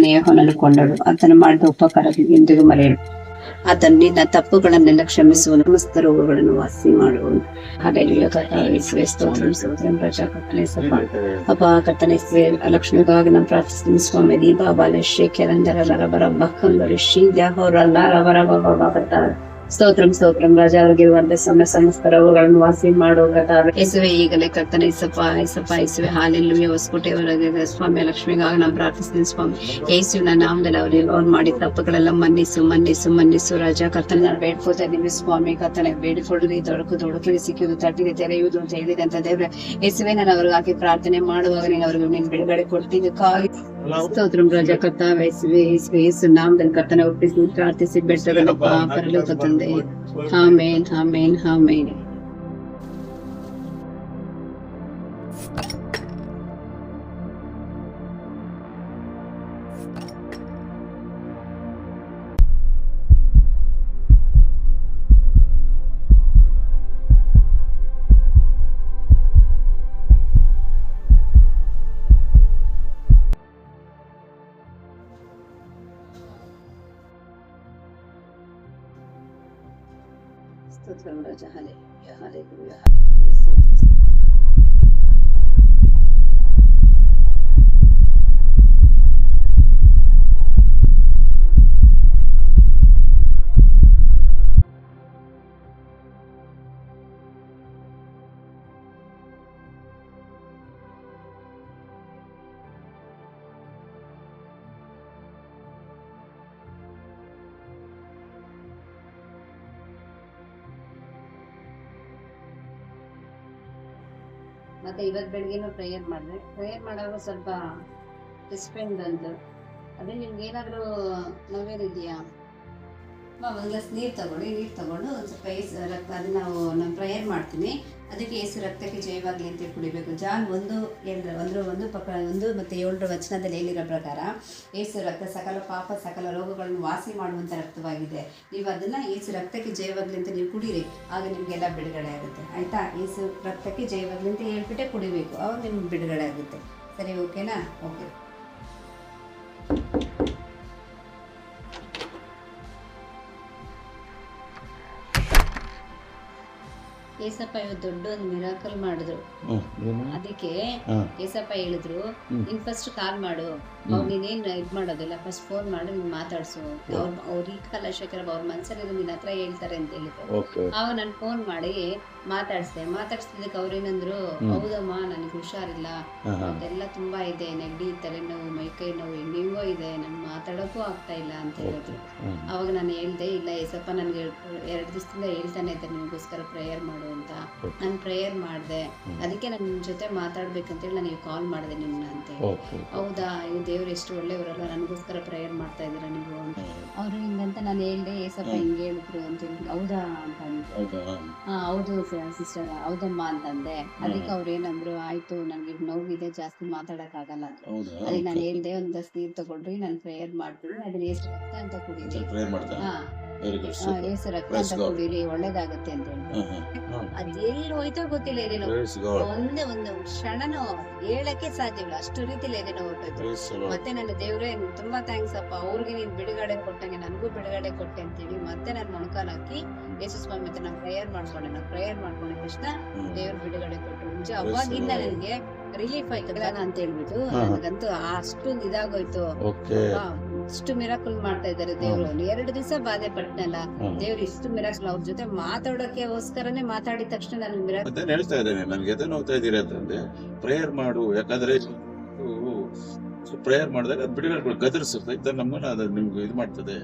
ತಾಯಿನೇ ಹೊನಲು ಕೊಂಡಳು. ಆತನು ಮಾಡಿದ ಉಪಕಾರಗಳು ಎಂದಿಗೂ ಮರೆಯಳು. ಆತನು ನಿನ್ನ ತಪ್ಪುಗಳನ್ನೆಲ್ಲ ಕ್ಷಮಿಸುವನು, ಸಮಸ್ತ ರೋಗಗಳನ್ನು ವಾಸಿ ಮಾಡುವನು. ಹಾಲೆಲೂಯಾ. ಕರ್ತನೇ ಯೇಸುವೇ ಸ್ತೋತ್ರ, ಸ್ತೋತ್ರ ರಾಜ. ಕರ್ತನೇ ಯೇಸಪ್ಪ, ಅಪ್ಪ ಕರ್ತನೇ ಯೇಸುವೇ, ಲಕ್ಷ್ಮಿಗಾಗಿ ನಾವು ಪ್ರಾರ್ಥಿಸ್ತೀನಿ ಸ್ವಾಮಿ. ದೀಪಾ ಬಾಲಶ್ರೀ ಕೆರಂದರ ಲರಬರ ಬಕ್ಕಂಬರಿ ಶ್ರೀದ್ಯಾ ಹೊರ ಲರಬರ ಬಬ್ಬ. ಸ್ತೋತ್ರಂ ಸ್ತೋತ್ರಂ ರಾಜ. ಅವ್ರಿಗಿರುವಂತೆ ಸಮಸ್ತ ರೋಗಗಳನ್ನು ವಾಸಿ ಮಾಡೋ ಕರ್ತಾವೆ ಯೇಸುವೆ. ಈಗಲೇ ಕರ್ತನೆ ಇಸಪ್ಪ ಇಸಪ್ಪ ಯೇಸುವೆ. ಹಾಲೆಲೂಯಾ. ಹೊಸಕೋಟೆ ಹೊರಗೆ ಸ್ವಾಮಿ ಲಕ್ಷ್ಮಿಗಾಗಿ ನಾವು ಪ್ರಾರ್ಥಿಸ್ತೀನಿ ಸ್ವಾಮಿ. ಯೇಸುವಿನ ನಾಮದಲ್ಲಿ ಅವ್ರು ಮಾಡಿ ತಪ್ಪುಗಳೆಲ್ಲ ಮನ್ನಿಸು ಮನ್ನಿಸು ಮನ್ನಿಸು ರಾಜ. ಕರ್ತನೆ ನಾನು ಬೇಡ್ಕೋತಾ ಇದೀನಿ ಸ್ವಾಮಿ. ಕರ್ತನೆ ಬೇಡಿಕೊಳ್ಳಿ, ತೊಡಕಿಗೆ ಸಿಕ್ಕಿದ್ದು, ತಟ್ಟಿಗೆ ತೆರೆಯುವುದು ಅಂತ ಹೇಳಿದೆ ಅಂತ ದೇವ್ರೆ ಯೇಸುವೆ. ನಾನು ಅವ್ರಿಗಾಗಿ ಪ್ರಾರ್ಥನೆ ಮಾಡುವಾಗ ನೀನು ಅವ್ರಿಗೆ ನೀನು ಬಿಡುಗಡೆ ಕೊಡ್ತಿದ್ದಕ್ಕಾಗಿ ಸ್ತೋತ್ರಂ ರಾಜ. ಕರ್ತಾವೆ ಯೇಸುವೆ ಯೇಸುವೆ ಯೇಸು ನಾಮದಲ್ಲಿ ಕರ್ತನೆ ಒಪ್ಪಿಸಿ ಪ್ರಾರ್ಥಿಸಿ ಬೆಟ್ಟಗಳಪ್ಪ ಪರಲೋಕ ತಂದೆ. ಆಮೆನ್ ಆಮೆನ್ ಆಮೆನ್. ಸ್ತೋತ್ರಂ ರಾಜ. ಹಲ್ಲೆಲೂಯಾ ಹಲ್ಲೆಲೂಯಾ ಹಲ್ಲೆಲೂಯಾ. ಸ್ತೋತ್ರ. ಮತ್ತೆ ಇವತ್ತು ಬೆಳಗ್ಗೆನೂ ಪ್ರೇಯರ್ ಮಾಡಿದೆ. ಪ್ರೇಯರ್ ಮಾಡುವಾಗ ಸ್ವಲ್ಪ ಡಿಸ್ಪೆಂಡ್ ಬಂತು. ಅದೇ ನಿಮ್ಗೆ ಏನಾದರೂ ನೋವೇನಿದೆಯಾ ಒಂದು ಗ್ಲಾಸ್ ನೀರು ತಗೊಂಡು ಒಂದು ಸ್ವಲ್ಪ ರಕ್ತ ಅದನ್ನ ನಾನು ಪ್ರೇಯರ್ ಮಾಡ್ತೀನಿ. ಅದಕ್ಕೆ ಯೇಸು ರಕ್ತಕ್ಕೆ ಜಯವಾಗಲಿ ಅಂತೇಳಿ ಕುಡಿಬೇಕು. ಜಾನ್ 1:1 ಮತ್ತು 7 ವಚನದಲ್ಲಿ ಹೇಳಿರೋ ಪ್ರಕಾರ ಯೇಸು ರಕ್ತ ಸಕಲ ಪಾಪ ಸಕಲ ರೋಗಗಳನ್ನು ವಾಸಿ ಮಾಡುವಂಥ ರಕ್ತವಾಗಿದೆ. ನೀವು ಅದನ್ನು ಯೇಸು ರಕ್ತಕ್ಕೆ ಜಯವಾಗಲಿ ಅಂತ ನೀವು ಕುಡೀರಿ, ಆಗ ನಿಮಗೆಲ್ಲ ಬಿಡುಗಡೆ ಆಗುತ್ತೆ. ಆಯಿತಾ? ಯೇಸು ರಕ್ತಕ್ಕೆ ಜಯವಾಗಲಿ ಅಂತ ಹೇಳ್ಬಿಟ್ಟೆ ಕುಡಿಬೇಕು, ಅವಾಗ ನಿಮ್ಗೆ ಬಿಡುಗಡೆ ಆಗುತ್ತೆ. ಸರಿ, ಓಕೆನಾ? ಓಕೆ. ಏಸಪ್ಪ ಇವತ್ತು ದೊಡ್ಡ ಒಂದು ಮಿರಾಕಲ್ ಮಾಡಿದ್ರು. ಅದಕ್ಕೆ ಏಸಪ್ಪ ಹೇಳಿದ್ರು, ನೀನ್ ಫಸ್ಟ್ ಕಾಲ್ ಮಾಡು, ನೀನೇನ್ ಇದ್ ಮಾಡೋದಿಲ್ಲ, ಫಸ್ಟ್ ಫೋನ್ ಮಾಡಿ ನೀನ್ ಮಾತಾಡ್ಸು. ಅವ್ರ ಈ ಕಲಾಶೇಖರ ಅವ್ರ ಮನ್ಸಲ್ಲಿ ನಿನ್ನ ಹತ್ರ ಹೇಳ್ತಾರೆ ಅಂತ ಹೇಳಿದ್ರು. ಅವಾಗ ನಾನು ಫೋನ್ ಮಾಡಿ ಮಾತಾಡ್ಸ್ತಿದ್ದಕ್ಕೆ ಅವ್ರೇನಂದ್ರು, ಹೌದಮ್ಮ ನನಗೆ ಹುಷಾರಿಲ್ಲ, ಅದೆಲ್ಲ ತುಂಬಾ ಇದೆ, ನೆಗಡಿ, ತಲೆನೋವು, ಮೈಕೈ ನೋವು, ಹೆಂಗೋ ಇದೆ, ನನ್ಗೆ ಮಾತಾಡೋಕ್ಕೂ ಆಗ್ತಾ ಇಲ್ಲ ಅಂತ ಹೇಳಿದ್ರು. ಅವಾಗ ನಾನು ಹೇಳ್ದೆ, ಇಲ್ಲ ಏಸಪ್ಪ ನನ್ಗೆ 2 ದಿವಸದಿಂದ ಹೇಳ್ತಾನೆ ಇದ್ದೆ ನಿಮಗೋಸ್ಕರ ಪ್ರೇಯರ್ ಮಾಡು ಅಂತ. ನಾನು ಪ್ರೇಯರ್ ಮಾಡಿದೆ, ಅದಕ್ಕೆ ನಾನು ನಿಮ್ಮ ಜೊತೆ ಮಾತಾಡ್ಬೇಕಂತೇಳಿ ನನಗೆ ಕಾಲ್ ಮಾಡಿದೆ ನಿಮ್ಮನ್ನ ಅಂತ ಹೇಳಿ. ಹೌದಾ, ಇವ್ ದೇವ್ರು ಎಷ್ಟು ಒಳ್ಳೆಯವರಲ್ಲ, ನನಗೋಸ್ಕರ ಪ್ರೇಯರ್ ಮಾಡ್ತಾ ಇದ್ದೀರಾ ನೀವು ಅಂತ. ಅವ್ರು ಹಿಂಗಂತ ನಾನು ಹೇಳ್ದೆ, ಏಸಪ್ಪ ಹಿಂಗೆ ಹೇಳಿದ್ರು ಅಂತ ಹೇಳಿ. ಹೌದಾ ಅಂತ ಅಂದ್ರು. ಹೌದು ಸಿಸ್ಟರ್, ಹೌದಮ್ಮ ಅಂತಂದೆ. ಅದಕ್ಕೆ ಅವ್ರು ಏನಂದ್ರು, ಆಯ್ತು ನನಗೆ ನೋವಿದೆ, ಜಾಸ್ತಿ ಮಾತಾಡಕ್ಕಾಗಲ್ಲ ಅಂತ. ಅದಕ್ಕೆ ನಾನು ಹೇಳ್ದೆ, ಒಂದು ಗ್ಲಾಸ್ ನೀರು ತಗೊಂಡ್ರಿ, ನಾನು ಪ್ರೇಯರ್ ಮಾಡ್ಬಿಡ್ರಿ, ಅದನ್ನ ಏಸು ರಕ್ತ ಅಂತ ಕುಡೀರಿ, ಏಸು ರಕ್ತ ಅಂತ ಕುಡೀರಿ, ಒಳ್ಳೇದಾಗತ್ತೆ ಅಂತ ಹೇಳಿ. ಅದ್ ಎಲ್ಲಿ ಹೋಯ್ತೋ ಗೊತ್ತಿಲ್ಲ, ಏನೇನೋ ಒಂದು ಕ್ಷಣನೂ ಹೇಳಕ್ಕೆ ಸಾಧ್ಯವಿಲ್ಲ, ಅಷ್ಟು ರೀತಿಲಿ ಏನೇನೋ ಹೊರಟೋಯ್ತು. ಮತ್ತೆ ನನ್ನ ದೇವ್ರೆ ತುಂಬಾ ಥ್ಯಾಂಕ್ಸ್ ಅಪ್ಪ, ಅವ್ರಿಗೆ ನೀನ್ ಬಿಡುಗಡೆ ಕೊಟ್ಟಂಗೆ ನನಗೂ ಬಿಡುಗಡೆ ಕೊಟ್ಟೆ ಅಂತೇಳಿ ಮತ್ತೆ ನಾನು ಮೊಣಕಾಲ್ ಹಾಕಿ ಯೇಸು ಸ್ವಾಮಿ ಮತ್ತೆ ನಾನು ಪ್ರೇಯರ್ ಮಾಡ್ಕೊಂಡಿದ್ದ ತಕ್ಷಣ ದೇವ್ರು ಬಿಡುಗಡೆ ಕೊಟ್ಟರು. ನಿಜ ಅವಾಗಿಂದ ನನಗೆ ರಿಲೀಫ್ ಆಯ್ತು ಅಂತ ಹೇಳ್ಬಿಟ್ಟು ನನಗಂತೂ ಅಷ್ಟು ಇದಾಗೋಯ್ತು. ಇಷ್ಟು ಮಿರಾಕಲ್ ಮಾಡ್ತಾ ಇದ್ದಾರೆ ದೇವ್ರು. 2 ದಿವಸ ಬಾಧೆ ಪಟ್ಟನಲ್ಲ, ದೇವ್ರು ಇಷ್ಟು ಮಿರಾಕಲ್ ಅವ್ರ ಜೊತೆ ಮಾತಾಡೋಕೆಗೋಸ್ಕರನೇ ಮಾತಾಡಿದ ತಕ್ಷಣ ನಾನು ಮಿರಾಕಲ್ ಹೇಳ್ತಾ ಇದ್ದೇನೆ. ನನ್ಗೆ ಎದೆ ನೋವ್ತಾ ಇದ್ದೀರಾ ಅಂತಂದ್ರೆ ಪ್ರೇಯರ್ ಮಾಡು, ಯಾಕಂದ್ರೆ ಪ್ರೇಯರ್ ಮಾಡಿದಾಗ ಬಿಡುಗಡೆ ಗದರಿಸುತ್ತೆ, ನಮ್ಮನ್ನ ಅದು ನಿಮ್ಗೆ ಇದು ಮಾಡ್ತದೆ.